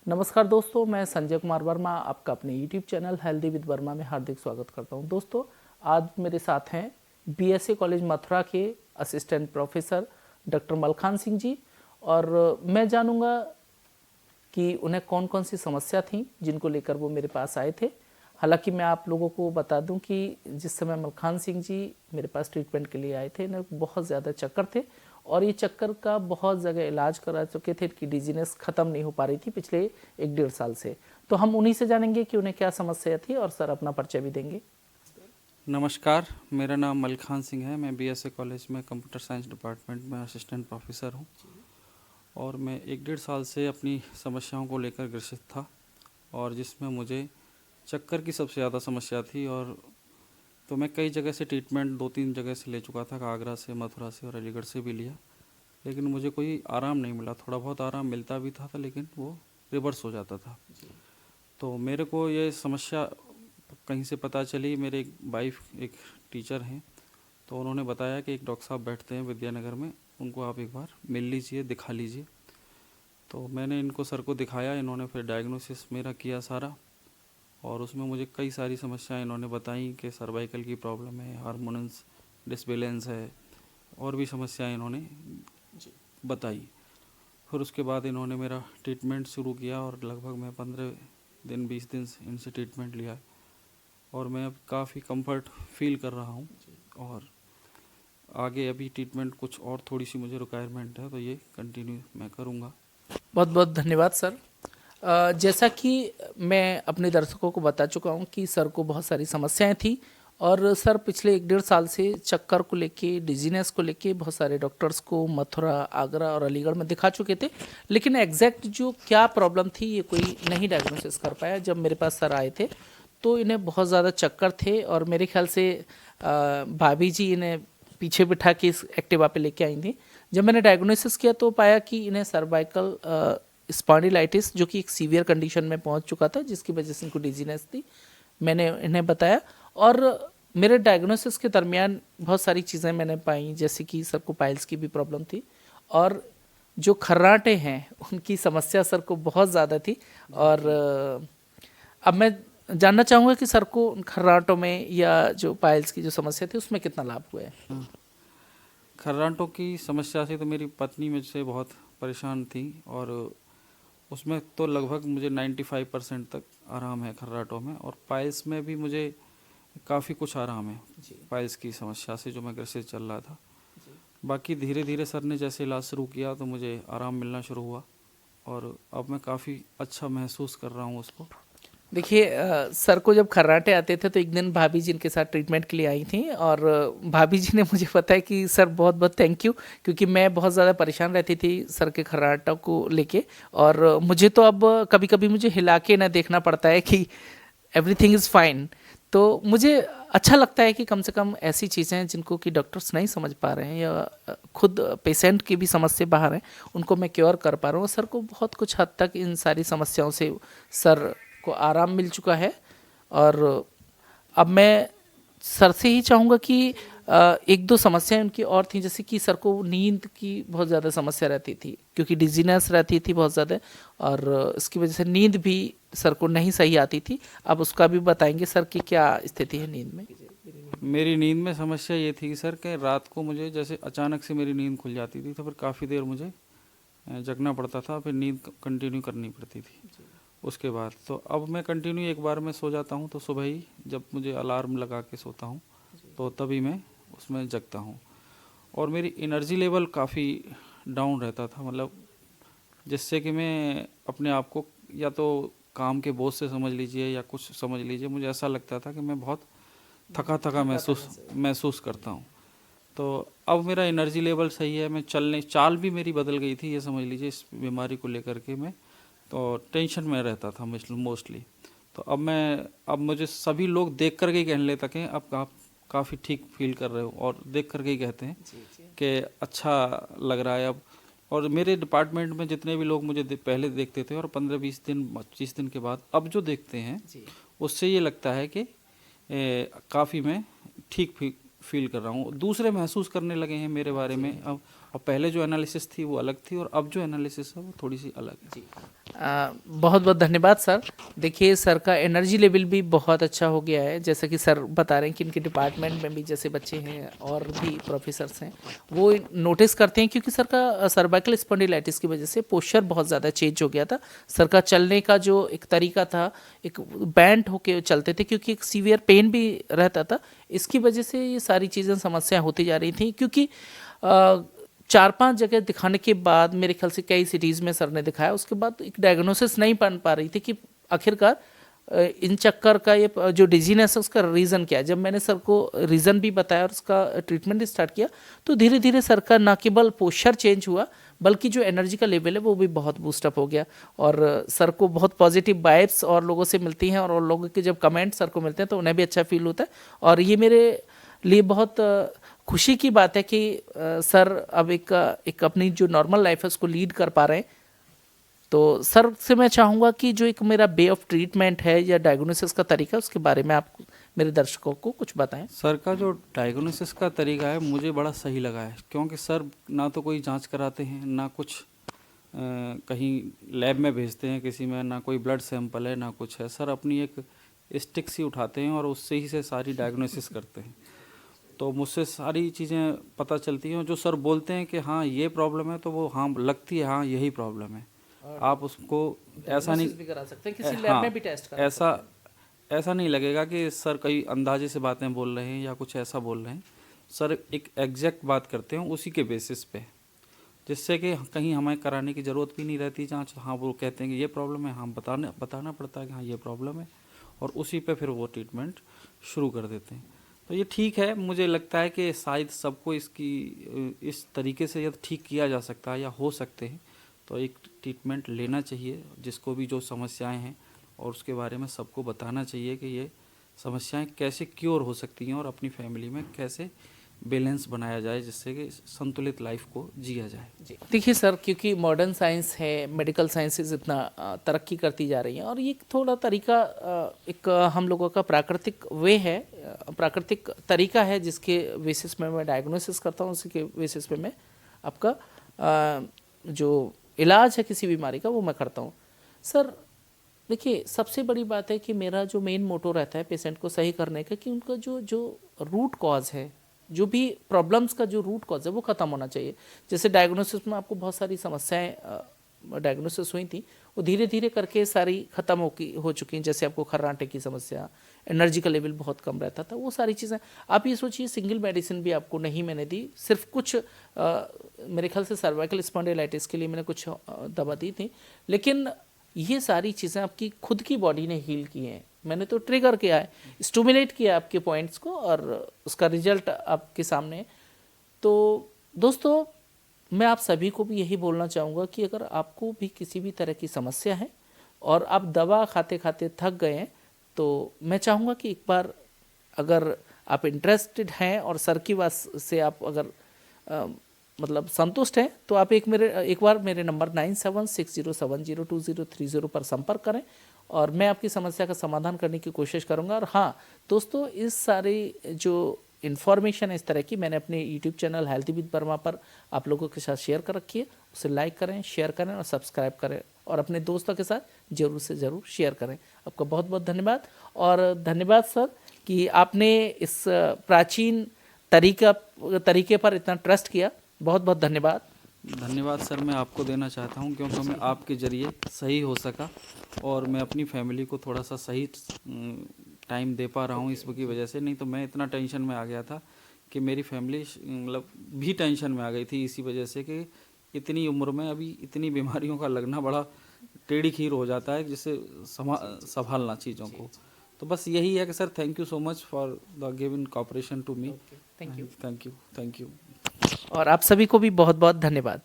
नमस्कार दोस्तों, मैं संजय कुमार वर्मा आपका अपने YouTube channel healthy with Verma में हार्दिक स्वागत करता हूं। दोस्तों, आज मेरे साथ हैं BSA कॉलेज मथुरा के assistant professor doctor Malkhan Singh ji, और मैं जानूंगा कि उन्हें कौन कौन सी समस्या थी जिनको लेकर वो मेरे पास आए थे। हालांकि मैं आप लोगों को बता दूं कि जिस समय मलखान सिंह जी मेरे पास ट्रीटमेंट के लिए आए थे, इन्हें बहुत ज़्यादा चक्कर थे और ये चक्कर का बहुत जगह इलाज करा चुके थे कि डिजीनेस ख़त्म नहीं हो पा रही थी पिछले 1-1.5 साल से। तो हम उन्हीं से जानेंगे कि उन्हें क्या समस्या थी, और सर अपना परिचय भी देंगे। नमस्कार, मेरा नाम मलखान सिंह है। मैं BSA कॉलेज में कंप्यूटर साइंस डिपार्टमेंट में असिस्टेंट प्रोफेसर हूँ और मैं 1-1.5 साल से अपनी समस्याओं को लेकर ग्रसित था, और जिसमें मुझे चक्कर की सबसे ज़्यादा समस्या थी। और तो मैं कई जगह से ट्रीटमेंट 2-3 जगह से ले चुका था, आगरा से, मथुरा से और अलीगढ़ से भी लिया, लेकिन मुझे कोई आराम नहीं मिला। थोड़ा बहुत आराम मिलता भी था लेकिन वो रिवर्स हो जाता था। तो मेरे को ये समस्या कहीं से पता चली। मेरे वाइफ एक टीचर हैं, तो उन्होंने बताया कि एक डॉक्टर साहब बैठते हैं विद्यानगर में, उनको आप एक बार मिल लीजिए, दिखा लीजिए। तो मैंने इनको सर को दिखाया, इन्होंने फिर डायग्नोसिस मेरा किया सारा, और उसमें मुझे कई सारी समस्याएं इन्होंने बताई कि सर्वाइकल की प्रॉब्लम है, हार्मोन्स डिसबैलेंस है, और भी समस्याएं इन्होंने बताई। फिर उसके बाद इन्होंने मेरा ट्रीटमेंट शुरू किया और लगभग मैं 15 दिन 20 दिन से इनसे ट्रीटमेंट लिया और मैं अब काफ़ी कंफर्ट फील कर रहा हूँ। और आगे अभी ट्रीटमेंट कुछ और थोड़ी सी मुझे रिक्वायरमेंट है, तो ये कंटिन्यू मैं करूँगा। बहुत बहुत धन्यवाद सर। जैसा कि मैं अपने दर्शकों को बता चुका हूं कि सर को बहुत सारी समस्याएं थी, और सर पिछले 1-1.5 साल से चक्कर को लेके, डिजीनेस को लेके बहुत सारे डॉक्टर्स को मथुरा, आगरा और अलीगढ़ में दिखा चुके थे, लेकिन एग्जैक्ट जो क्या प्रॉब्लम थी ये कोई नहीं डायग्नोसिस कर पाया। जब मेरे पास सर आए थे तो इन्हें बहुत ज़्यादा चक्कर थे, और मेरे ख्याल से भाभी जी इन्हें पीछे बिठा के इस एक्टिवा पे लेके आई थी। जब मैंने डायग्नोसिस किया तो पाया कि इन्हें सर्वाइकल स्पॉन्डिलाइटिस, जो कि एक सीवियर कंडीशन में पहुंच चुका था, जिसकी वजह से इनको डिजीनेस थी। मैंने इन्हें बताया, और मेरे डायग्नोसिस के दरमियान बहुत सारी चीज़ें मैंने पाई, जैसे कि सर को पाइल्स की भी प्रॉब्लम थी, और जो खर्राटे हैं उनकी समस्या सर को बहुत ज़्यादा थी। और अब मैं जानना चाहूँगा कि सर को उन खर्राटों में या जो पाइल्स की जो समस्या थी उसमें कितना लाभ हुआ है। खर्राटों की समस्या से तो मेरी पत्नी मुझसे बहुत परेशान थी, और उसमें तो लगभग मुझे 95% तक आराम है खर्राटों में, और पाइल्स में भी मुझे काफ़ी कुछ आराम है पाइल्स की समस्या से, जो मैं ग्रसित चल रहा था। बाकी धीरे धीरे सर ने जैसे इलाज शुरू किया तो मुझे आराम मिलना शुरू हुआ, और अब मैं काफ़ी अच्छा महसूस कर रहा हूँ उसको। देखिए, सर को जब खर्राटे आते थे तो एक दिन भाभी जी इनके साथ ट्रीटमेंट के लिए आई थी, और भाभी जी ने मुझे बताया कि सर बहुत बहुत थैंक यू, क्योंकि मैं बहुत ज़्यादा परेशान रहती थी सर के खर्राटों को लेके, और मुझे तो अब कभी कभी मुझे हिला के ना देखना पड़ता है कि एवरीथिंग इज़ फाइन। तो मुझे अच्छा लगता है कि कम से कम ऐसी चीज़ें जिनको कि डॉक्टर्स नहीं समझ पा रहे हैं, या खुद पेशेंट की भी समस्या बाहर है, उनको मैं क्योर कर पा रहा हूँ। सर को बहुत कुछ हद तक इन सारी समस्याओं से सर को आराम मिल चुका है। और अब मैं सर से ही चाहूँगा कि 1-2 समस्याएं उनकी और थी, जैसे कि सर को नींद की बहुत ज़्यादा समस्या रहती थी, क्योंकि डिजीनेस रहती थी बहुत ज़्यादा, और इसकी वजह से नींद भी सर को नहीं सही आती थी। अब उसका भी बताएंगे सर की क्या स्थिति है नींद में। मेरी नींद में समस्या ये थी सर कि रात को मुझे जैसे अचानक से मेरी नींद खुल जाती थी, तो फिर काफ़ी देर मुझे जगना पड़ता था, फिर नींद कंटिन्यू करनी पड़ती थी उसके बाद। तो अब मैं कंटिन्यू एक बार मैं सो जाता हूँ, तो सुबह ही जब मुझे अलार्म लगा के सोता हूँ तो तभी मैं उसमें जगता हूँ, और मेरी एनर्जी लेवल काफ़ी डाउन रहता था, मतलब जिससे कि मैं अपने आप को या तो काम के बोझ से समझ लीजिए या कुछ समझ लीजिए, मुझे ऐसा लगता था कि मैं बहुत थका थका महसूस करता हूँ। तो अब मेरा एनर्जी लेवल सही है, मैं चाल भी मेरी बदल गई थी, ये समझ लीजिए। इस बीमारी को लेकर के मैं तो टेंशन में रहता था मोस्टली। तो अब मुझे सभी लोग देख कर के ही कहने लगते हैं अब आप काफ़ी ठीक फील कर रहे हो, और देख कर के ही कहते हैं कि अच्छा लग रहा है अब। और मेरे डिपार्टमेंट में जितने भी लोग मुझे पहले देखते थे और 15-20 दिन 25 दिन के बाद अब जो देखते हैं, उससे ये लगता है कि काफ़ी मैं ठीक फील कर रहा हूँ। दूसरे महसूस करने लगे हैं मेरे बारे में अब, और पहले जो एनालिसिस थी वो अलग थी, और अब जो एनालिसिस है वो थोड़ी सी अलग है। बहुत बहुत धन्यवाद सर। देखिए सर का एनर्जी लेवल भी बहुत अच्छा हो गया है, जैसा कि सर बता रहे हैं कि इनके डिपार्टमेंट में भी जैसे बच्चे हैं और भी प्रोफेसर्स हैं वो नोटिस करते हैं, क्योंकि सर का सर्वाइकल स्पॉन्डिलाइटिस की वजह से पोस्चर बहुत ज़्यादा चेंज हो गया था। सर का चलने का जो एक तरीका था, एक बैंड होके चलते थे, क्योंकि एक सीवियर पेन भी रहता था। इसकी वजह से ये सारी चीज़ें समस्या होती जा रही थी, क्योंकि 4-5 जगह दिखाने के बाद मेरे ख्याल से कई सिटीज़ में सर ने दिखाया, उसके बाद एक डायग्नोसिस नहीं बन पा रही थी कि आखिरकार इन चक्कर का ये जो डिजीनेस है उसका रीज़न क्या है। जब मैंने सर को रीज़न भी बताया और उसका ट्रीटमेंट स्टार्ट किया तो धीरे धीरे सर का न केवल पोस्चर चेंज हुआ बल्कि जो एनर्जी का लेवल है वो भी बहुत बूस्टअप हो गया। और सर को बहुत पॉजिटिव वाइब्स और लोगों से मिलती हैं, और लोगों के जब कमेंट सर को मिलते हैं तो उन्हें भी अच्छा फील होता है। और ये मेरे लिए बहुत खुशी की बात है कि सर अब एक अपनी जो नॉर्मल लाइफ है उसको लीड कर पा रहे हैं। तो सर से मैं चाहूँगा कि जो एक मेरा वे ऑफ ट्रीटमेंट है या डायग्नोसिस का तरीका, उसके बारे में आप मेरे दर्शकों को कुछ बताएं। सर का जो डायग्नोसिस का तरीका है मुझे बड़ा सही लगा है, क्योंकि सर ना तो कोई जांच कराते हैं, ना कुछ कहीं लैब में भेजते हैं किसी में, ना कोई ब्लड सैंपल है, ना कुछ है। सर अपनी एक स्टिक सी उठाते हैं और उससे ही से सारी डायग्नोसिस करते हैं। तो मुझसे सारी चीज़ें पता चलती हैं। जो सर बोलते हैं कि हाँ ये प्रॉब्लम है, तो वो हाँ लगती है, हाँ यही प्रॉब्लम है। आप उसको ऐसा नहीं भी करा सकते हैं, किसी लैब हाँ में भी टेस्ट करा ऐसा नहीं लगेगा कि सर कई अंदाजे से बातें बोल रहे हैं या कुछ ऐसा बोल रहे हैं। सर एक एग्जैक्ट बात करते हैं उसी के बेसिस पे, जिससे कि कहीं हमें कराने की ज़रूरत भी नहीं रहती जांच। हाँ वो कहते हैं कि ये प्रॉब्लम है, हाँ बताना पड़ता है कि हाँ ये प्रॉब्लम है, और उसी पे फिर वो ट्रीटमेंट शुरू कर देते हैं। तो ये ठीक है, मुझे लगता है कि शायद सबको इस तरीके से यदि ठीक किया जा सकता है या हो सकते हैं तो एक ट्रीटमेंट लेना चाहिए, जिसको भी जो समस्याएं हैं, और उसके बारे में सबको बताना चाहिए कि ये समस्याएं कैसे क्योर हो सकती हैं और अपनी फैमिली में कैसे बैलेंस बनाया जाए, जिससे कि संतुलित लाइफ को जिया जाए। जी देखिए सर, क्योंकि मॉडर्न साइंस है, मेडिकल साइंसेज इतना तरक्की करती जा रही हैं, और ये थोड़ा तरीका एक हम लोगों का प्राकृतिक वे है, प्राकृतिक तरीका है जिसके बेसिस में मैं डायग्नोसिस करता हूँ, उसी के बेसिस पे मैं आपका जो इलाज है किसी बीमारी का वो मैं करता हूँ। सर देखिए सबसे बड़ी बात है कि मेरा जो मेन मोटो रहता है पेशेंट को सही करने का, कि उनका जो रूट कॉज है, जो भी प्रॉब्लम्स का जो रूट कॉज है वो ख़त्म होना चाहिए। जैसे डायग्नोसिस में आपको बहुत सारी समस्याएं डायग्नोसिस हुई थी, वो धीरे धीरे करके सारी ख़त्म हो चुकी हैं। जैसे आपको खर्राटे की समस्या, एनर्जी का लेवल बहुत कम रहता था, वो सारी चीज़ें आप ये सोचिए सिंगल मेडिसिन भी आपको नहीं मैंने दी, सिर्फ कुछ मेरे ख्याल से सर्वाइकल स्पॉन्डिलाइटिस के लिए मैंने कुछ दवा दी थी, लेकिन ये सारी चीज़ें आपकी खुद की बॉडी ने हील की हैं। मैंने तो ट्रिगर किया है, स्टिमुलेट किया आपके पॉइंट्स को, और उसका रिजल्ट आपके सामने है। तो दोस्तों मैं आप सभी को भी यही बोलना चाहूँगा कि अगर आपको भी किसी भी तरह की समस्या है और आप दवा खाते खाते थक गए हैं, तो मैं चाहूँगा कि एक बार अगर आप इंटरेस्टेड हैं और सर की बात से आप अगर मतलब संतुष्ट हैं, तो आप एक बार मेरे नंबर 9760702030 पर संपर्क करें, और मैं आपकी समस्या का समाधान करने की कोशिश करूंगा। और हाँ दोस्तों, इस सारी जो इन्फॉर्मेशन है इस तरह की मैंने अपने YouTube channel healthy with Verma पर आप लोगों के साथ शेयर कर रखी है। उसे लाइक करें, शेयर करें और सब्सक्राइब करें, और अपने दोस्तों के साथ ज़रूर से ज़रूर शेयर करें। आपका बहुत बहुत धन्यवाद, और धन्यवाद सर कि आपने इस प्राचीन तरीके पर इतना ट्रस्ट किया। बहुत बहुत धन्यवाद। धन्यवाद सर मैं आपको देना चाहता हूं, क्योंकि मैं आपके ज़रिए सही हो सका, और मैं अपनी फैमिली को थोड़ा सा सही टाइम दे पा रहा हूं इसकी वजह से। नहीं तो मैं इतना टेंशन में आ गया था कि मेरी फैमिली मतलब भी टेंशन में आ गई थी, इसी वजह से कि इतनी उम्र में अभी इतनी बीमारियों का लगना बड़ा टेढ़ी खीर हो जाता है, जिससे संभालना चीज़ों को। तो बस यही है कि sir thank you so much for the given cooperation to me. Thank you. Thank you. और आप सभी को भी बहुत बहुत धन्यवाद।